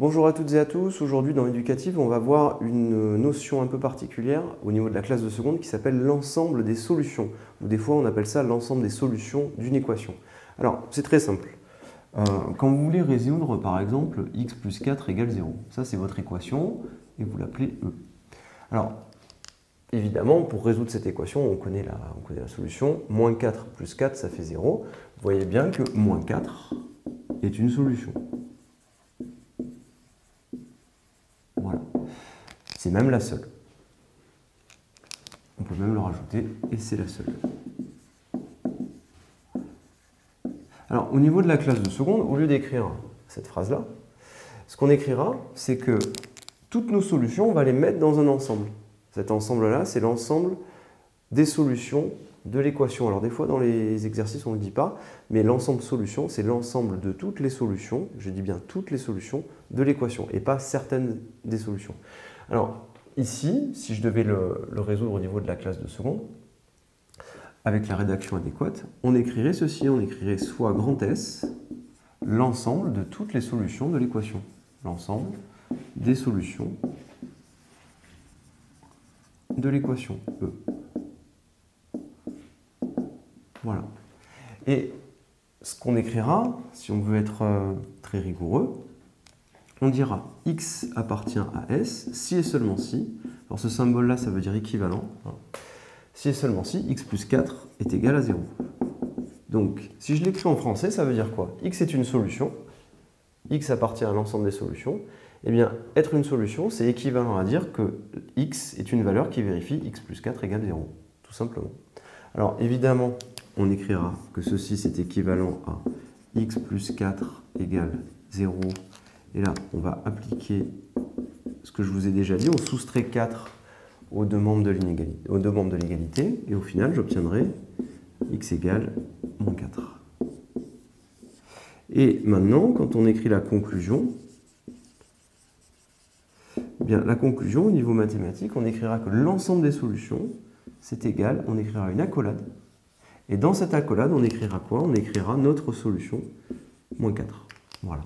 Bonjour à toutes et à tous. Aujourd'hui dans l'éducative, on va voir une notion un peu particulière au niveau de la classe de seconde qui s'appelle l'ensemble des solutions. Ou des fois on appelle ça l'ensemble des solutions d'une équation. Alors c'est très simple. Quand vous voulez résoudre par exemple x plus 4 égale 0, ça c'est votre équation et vous l'appelez E. Alors évidemment pour résoudre cette équation on connaît la solution. Moins 4 plus 4 ça fait 0. Vous voyez bien que moins 4 est une solution. Voilà. C'est même la seule. On peut même le rajouter et c'est la seule. Alors, au niveau de la classe de seconde, au lieu d'écrire cette phrase-là, ce qu'on écrira, c'est que toutes nos solutions, on va les mettre dans un ensemble. Cet ensemble-là, c'est l'ensemble des solutions de l'équation. Alors, des fois, dans les exercices, on ne le dit pas, mais l'ensemble solution, c'est l'ensemble de toutes les solutions, je dis bien toutes les solutions de l'équation, et pas certaines des solutions. Alors, ici, si je devais le résoudre au niveau de la classe de seconde, avec la rédaction adéquate, on écrirait ceci, on écrirait soit grand S, l'ensemble de toutes les solutions de l'équation. L'ensemble des solutions de l'équation E. Voilà. Et ce qu'on écrira, si on veut être très rigoureux, on dira x appartient à S, si et seulement si. Alors ce symbole-là, ça veut dire équivalent. Si et seulement si, x plus 4 est égal à 0. Donc, si je l'écris en français, ça veut dire quoi? X est une solution, x appartient à l'ensemble des solutions. Eh bien, être une solution, c'est équivalent à dire que x est une valeur qui vérifie x plus 4 égale 0, tout simplement. Alors, évidemment, on écrira que ceci, c'est équivalent à x plus 4 égale 0. Et là, on va appliquer ce que je vous ai déjà dit, on soustrait 4 aux deux membres de l'égalité, et au final, j'obtiendrai x égale moins 4. Et maintenant, quand on écrit la conclusion, eh bien, la conclusion, au niveau mathématique, on écrira que l'ensemble des solutions, c'est égal, on écrira une accolade, et dans cette accolade, on écrira quoi? On écrira notre solution, moins 4. Voilà.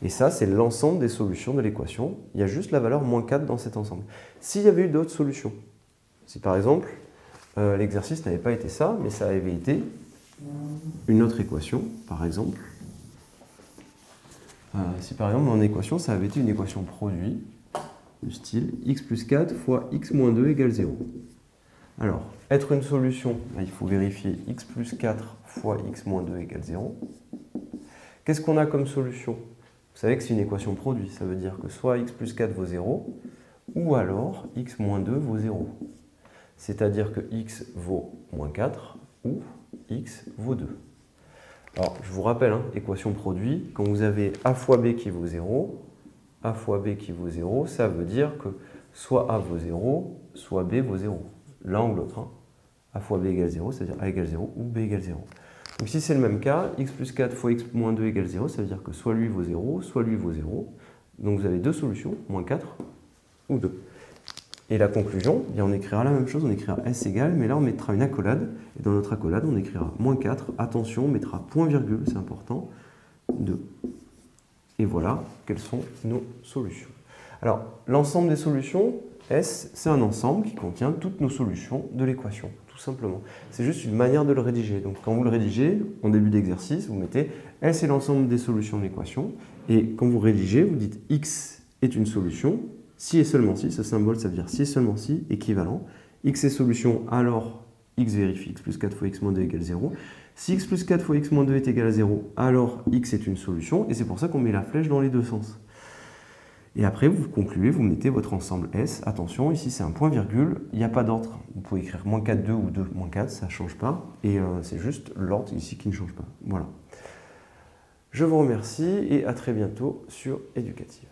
Et ça, c'est l'ensemble des solutions de l'équation. Il y a juste la valeur moins 4 dans cet ensemble. S'il y avait eu d'autres solutions, si par exemple, l'exercice n'avait pas été ça, mais ça avait été une autre équation, par exemple. Si par exemple, mon équation, ça avait été une équation produit, du style x plus 4 fois x moins 2 égale 0. Alors, être une solution, il faut vérifier x plus 4 fois x moins 2 égale 0. Qu'est-ce qu'on a comme solution? Vous savez que c'est une équation produit, ça veut dire que soit x plus 4 vaut 0, ou alors x moins 2 vaut 0. C'est-à-dire que x vaut moins 4, ou x vaut 2. Alors, je vous rappelle, équation produit, quand vous avez a fois b qui vaut 0, a fois b qui vaut 0, ça veut dire que soit a vaut 0, soit b vaut 0. L'un ou l'autre. A fois b égale 0, c'est-à-dire a égale 0 ou b égale 0. Donc si c'est le même cas, x plus 4 fois x moins 2 égale 0, ça veut dire que soit lui vaut 0, soit lui vaut 0. Donc vous avez deux solutions, moins 4 ou 2. Et la conclusion, bien on écrira la même chose, on écrira S égale, mais là on mettra une accolade. Et dans notre accolade, on écrira moins 4. Attention, on mettra point virgule, c'est important, 2. Et voilà quelles sont nos solutions. Alors, l'ensemble des solutions, S, c'est un ensemble qui contient toutes nos solutions de l'équation, tout simplement. C'est juste une manière de le rédiger. Donc, quand vous le rédigez, en début d'exercice, vous mettez S est l'ensemble des solutions de l'équation. Et quand vous rédigez, vous dites X est une solution, si et seulement si, ce symbole, ça veut dire si et seulement si, équivalent. X est solution, alors X vérifie X plus 4 fois X moins 2 égale 0. Si X plus 4 fois X moins 2 est égal à 0, alors X est une solution. Et c'est pour ça qu'on met la flèche dans les deux sens. Et après, vous concluez, vous mettez votre ensemble S. Attention, ici c'est un point virgule, il n'y a pas d'ordre. Vous pouvez écrire moins 4, 2 ou 2, moins 4, ça ne change pas. Et c'est juste l'ordre ici qui ne change pas. Voilà. Je vous remercie et à très bientôt sur Éducative.